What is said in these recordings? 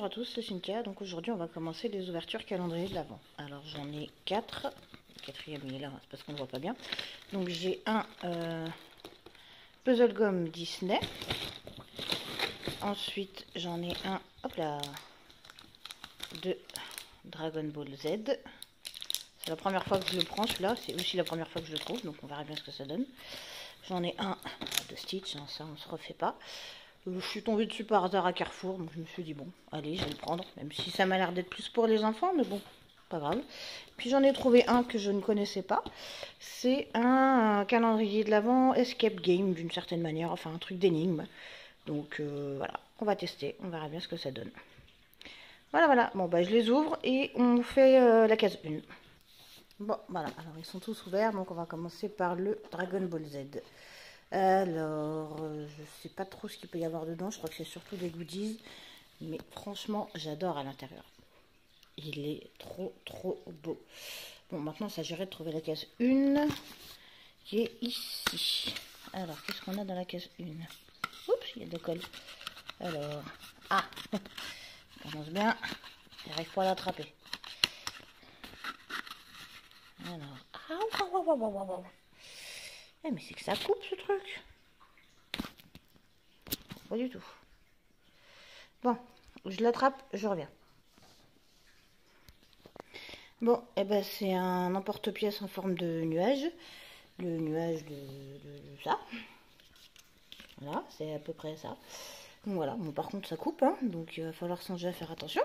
Bonjour à tous, c'est Cynthia. Donc aujourd'hui on va commencer les ouvertures calendrier de l'Avent. Alors j'en ai 4. Le quatrième il est là, c'est parce qu'on ne voit pas bien. Donc j'ai un Puzzle Gum Disney. Ensuite j'en ai un, hop là, de Dragon Ball Z. C'est la première fois que je le prends celui-là, c'est aussi la première fois que je le trouve, donc on verra bien ce que ça donne. J'en ai un de Stitch, hein, ça on se refait pas. Je suis tombée dessus par hasard à Carrefour, donc je me suis dit bon, allez, je vais le prendre, même si ça m'a l'air d'être plus pour les enfants, mais bon, pas grave. Puis j'en ai trouvé un que je ne connaissais pas, c'est un calendrier de l'Avent Escape Game d'une certaine manière, enfin un truc d'énigme. Donc voilà, on va tester, on verra bien ce que ça donne. Voilà, bon bah je les ouvre et on fait la case 1. Bon, voilà, alors ils sont tous ouverts, donc on va commencer par le Dragon Ball Z. Alors, je sais pas trop ce qu'il peut y avoir dedans, je crois que c'est surtout des goodies, mais franchement, j'adore à l'intérieur. Il est trop beau. Bon, maintenant, il s'agirait de trouver la case 1, qui est ici. Alors, qu'est-ce qu'on a dans la case 1? Oups, il y a de la colle. Alors, ah, ça commence bien, j'arrive pas à l'attraper. Alors, eh, mais c'est que ça coupe ce truc. Pas du tout. Bon, je l'attrape, je reviens. Bon, eh ben c'est un emporte-pièce en forme de nuage. Le nuage de ça. Voilà, c'est à peu près ça. Donc voilà, bon, par contre ça coupe, hein, donc il va falloir songer à faire attention.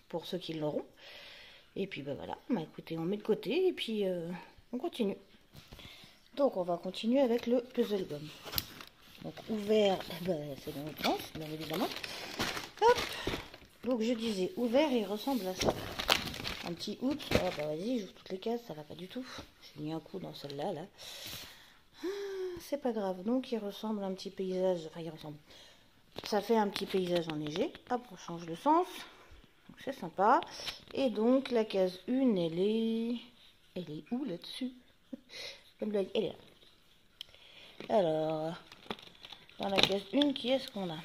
Pour ceux qui l'auront. Et puis ben voilà, bah écoutez, on met de côté et puis on continue. Donc on va continuer avec le Puzzle Gum. Donc ouvert, ben, c'est dans le sens, bien évidemment. Hop. Donc je disais, ouvert, il ressemble à ça. Un petit oups, oh, bah vas-y, j'ouvre toutes les cases, ça va pas du tout. J'ai mis un coup dans celle-là, là. C'est pas grave, donc il ressemble à un petit paysage, enfin il ressemble. Ça fait un petit paysage enneigé. Hop, on change le sens. Donc c'est sympa. Et donc la case 1, elle est où là-dessus? Elle est là. Alors, dans la case 1, qui est-ce qu'on a?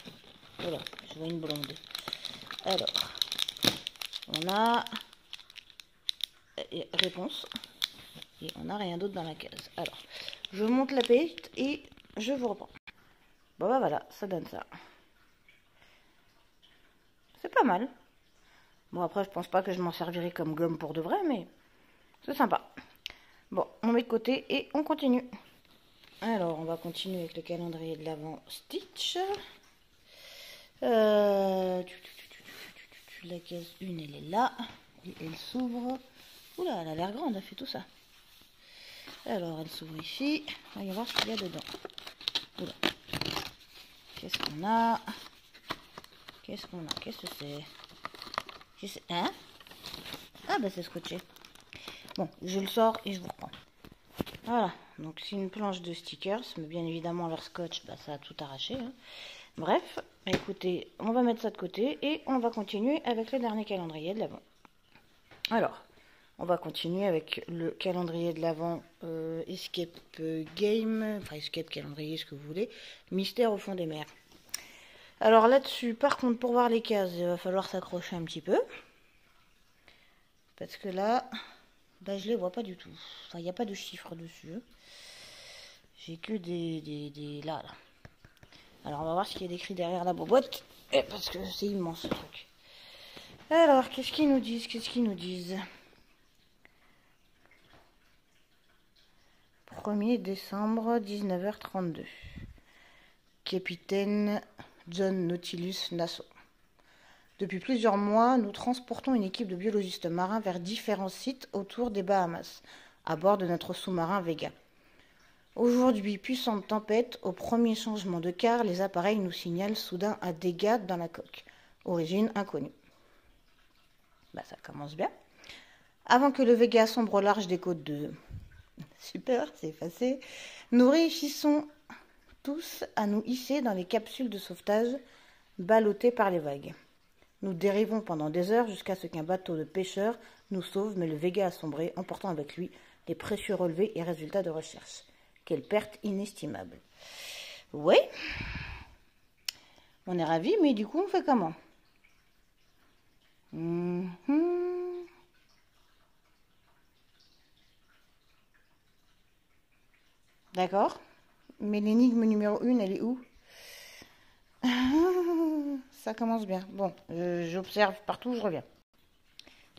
Voilà, je vois une blonde. Alors, on a réponse. Et on n'a rien d'autre dans la case. Alors, je monte la piste et je vous reprends. Bon bah voilà, ça donne ça. C'est pas mal. Bon après, je pense pas que je m'en servirai comme gomme pour de vrai, mais c'est sympa. Bon, on met de côté et on continue. Alors, on va continuer avec le calendrier de l'Avent Stitch. La case 1, elle est là. Et elle s'ouvre. Oula, elle a l'air grande, elle fait tout ça. Alors, elle s'ouvre ici. On va voir ce qu'il y a dedans. Oula. Qu'est-ce qu'on a? Qu'est-ce qu'on a? Qu'est-ce que c'est? Hein? Ah, bah c'est scotché. Bon, je le sors et je vous reprends. Voilà, donc c'est une planche de stickers, mais bien évidemment leur scotch, bah, ça a tout arraché. Hein. Bref, écoutez, on va mettre ça de côté et on va continuer avec le dernier calendrier de l'Avent. Alors, on va continuer avec le calendrier de l'Avent Escape Game, enfin Escape calendrier, ce que vous voulez, Mystère au fond des mers. Alors là-dessus, par contre, pour voir les cases, il va falloir s'accrocher un petit peu. Parce que là, bah, je les vois pas du tout. Enfin, il n'y a pas de chiffres dessus. J'ai que des là. Alors, on va voir ce qu'il y a décrit derrière la boîte. Parce que c'est immense ce truc. Alors, qu'est-ce qu'ils nous disent? 1er décembre, 19h32. Capitaine John Nautilus Nassau. Depuis plusieurs mois, nous transportons une équipe de biologistes marins vers différents sites autour des Bahamas, à bord de notre sous-marin Vega. Aujourd'hui, puissante tempête, au premier changement de quart, les appareils nous signalent soudain un dégât dans la coque. Origine inconnue. Bah, ça commence bien. Avant que le Vega sombre au large des côtes de... Super, c'est effacé. Nous réussissons tous à nous hisser dans les capsules de sauvetage, ballottées par les vagues. Nous dérivons pendant des heures jusqu'à ce qu'un bateau de pêcheurs nous sauve, mais le Vega a sombré, emportant avec lui les précieux relevés et résultats de recherche. Quelle perte inestimable. Oui, on est ravis, mais du coup, on fait comment? D'accord. Mais l'énigme numéro 1, elle est où? Ça commence bien. Bon, j'observe partout, je reviens.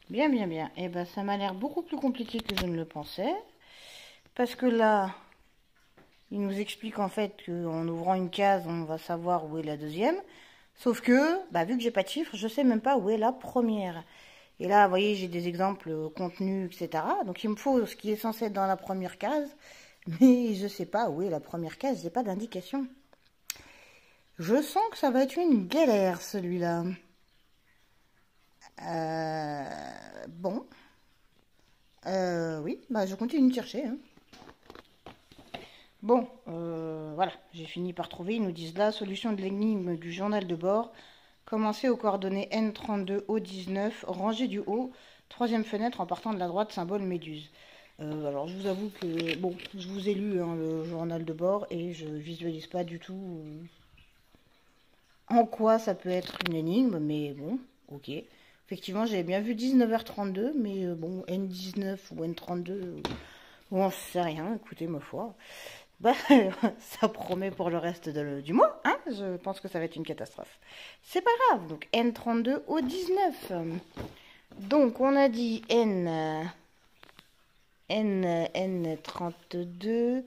Bien, bien, bien. Et ben, ça m'a l'air beaucoup plus compliqué que je ne le pensais. Parce que là, il nous explique en fait qu'en ouvrant une case, on va savoir où est la deuxième. Sauf que, bah, vu que j'ai pas de chiffres, je sais même pas où est la première. Et là, vous voyez, j'ai des exemples contenus, etc. Donc, il me faut ce qui est censé être dans la première case. Mais je sais pas où est la première case, j'ai pas d'indication. Je sens que ça va être une galère, celui-là. Bon. Oui, bah je continue de chercher. Hein. Bon, voilà, j'ai fini par trouver. Ils nous disent là, solution de l'énigme du journal de bord. Commencez aux coordonnées N32 O19, rangée du haut, troisième fenêtre en partant de la droite, symbole méduse. Alors je vous avoue que, bon, je vous ai lu hein, le journal de bord et je visualise pas du tout en quoi ça peut être une énigme, mais bon, ok. Effectivement, j'avais bien vu 19h32, mais bon, N19 ou N32, bon, on sait rien, écoutez, ma foi. Bah, ça promet pour le reste du mois, hein. Je pense que ça va être une catastrophe. C'est pas grave, donc N32 au 19. Donc, on a dit N32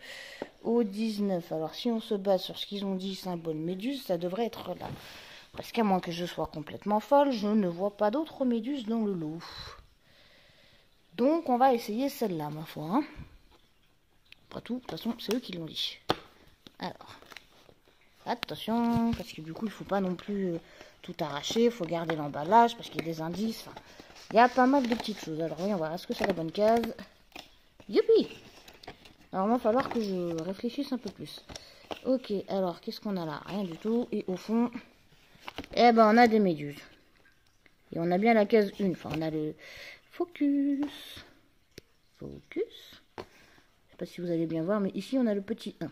au 19. Alors, si on se base sur ce qu'ils ont dit, symbole méduse, ça devrait être là. Parce qu'à moins que je sois complètement folle, je ne vois pas d'autres méduses dans le lot. Donc, on va essayer celle-là, ma foi. Hein. Après tout, de toute façon, c'est eux qui l'ont dit. Alors, attention, parce que du coup, il ne faut pas non plus tout arracher. Il faut garder l'emballage, parce qu'il y a des indices. Enfin, il y a pas mal de petites choses. Alors, voyons voir, est-ce que c'est la bonne case? Youpi! Alors, il va falloir que je réfléchisse un peu plus. Ok, alors, qu'est-ce qu'on a là? Rien du tout. Et au fond, eh ben, on a des méduses. Et on a bien la case 1. Enfin, on a le focus. Focus. Je sais pas si vous allez bien voir, mais ici, on a le petit 1.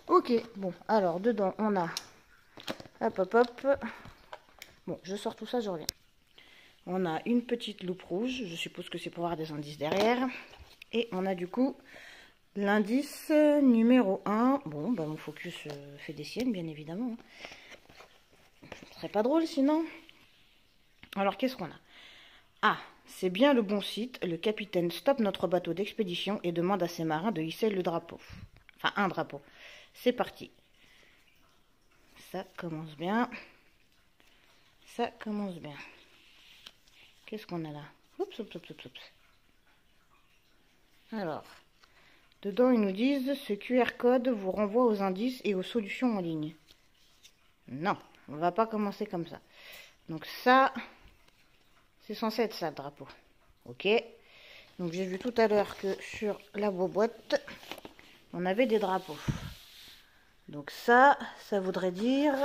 Ok, bon, alors, dedans, on a... Hop, hop, hop. Bon, je sors tout ça, je reviens. On a une petite loupe rouge. Je suppose que c'est pour avoir des indices derrière. Et on a du coup l'indice numéro 1. Bon, bah, mon focus fait des siennes, bien évidemment. Ce serait pas drôle, sinon. Alors, qu'est-ce qu'on a? Ah, c'est bien le bon site. Le capitaine stoppe notre bateau d'expédition et demande à ses marins de hisser le drapeau. Enfin, un drapeau. C'est parti. Ça commence bien. Ça commence bien. Qu'est-ce qu'on a là? Oups, oups, oups, oups, oups. Alors, dedans, ils nous disent « Ce QR code vous renvoie aux indices et aux solutions en ligne. » Non, on ne va pas commencer comme ça. Donc ça, c'est censé être ça, le drapeau. Ok. Donc j'ai vu tout à l'heure que sur la boîte, on avait des drapeaux. Donc ça voudrait dire...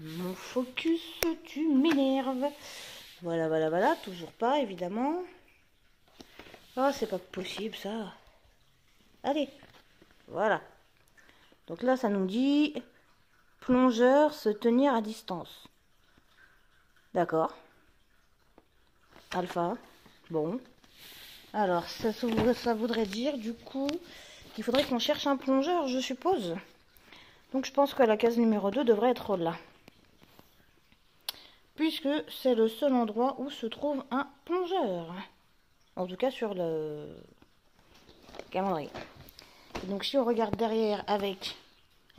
Mon focus, tu m'énerves. Voilà, voilà, voilà. Toujours pas, évidemment. Oh, c'est pas possible, ça. Allez. Voilà. Donc là, ça nous dit... Plongeur, se tenir à distance. D'accord. Alpha. Bon. Alors, ça voudrait dire, du coup, qu'il faudrait qu'on cherche un plongeur, je suppose. Donc, je pense que la case numéro 2 devrait être là. Puisque c'est le seul endroit où se trouve un plongeur. En tout cas, sur le calendrier. Et donc, si on regarde derrière avec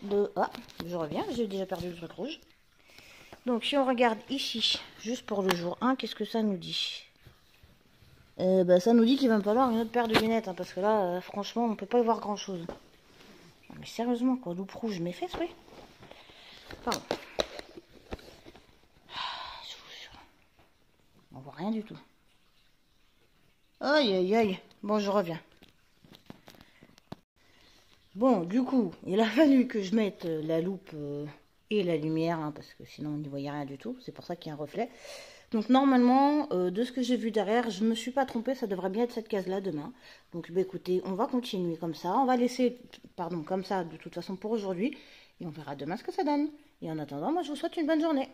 le... Ah, je reviens, j'ai déjà perdu le truc rouge. Donc, si on regarde ici, juste pour le jour 1, qu'est-ce que ça nous dit? Bah, ça nous dit qu'il va me falloir une autre paire de lunettes, hein, parce que là, franchement, on peut pas y voir grand-chose. Mais sérieusement, quoi, loupe rouge, mes fesses, oui. Pardon. Je vous jure. On voit rien du tout. Aïe, aïe, aïe. Bon, je reviens. Bon, du coup, il a fallu que je mette la loupe et la lumière, hein, parce que sinon on n'y voyait rien du tout. C'est pour ça qu'il y a un reflet. Donc normalement, de ce que j'ai vu derrière, je ne me suis pas trompée, ça devrait bien être cette case-là demain. Donc bah, écoutez, on va continuer comme ça. On va laisser, pardon, comme ça de toute façon pour aujourd'hui. Et on verra demain ce que ça donne. Et en attendant, moi je vous souhaite une bonne journée.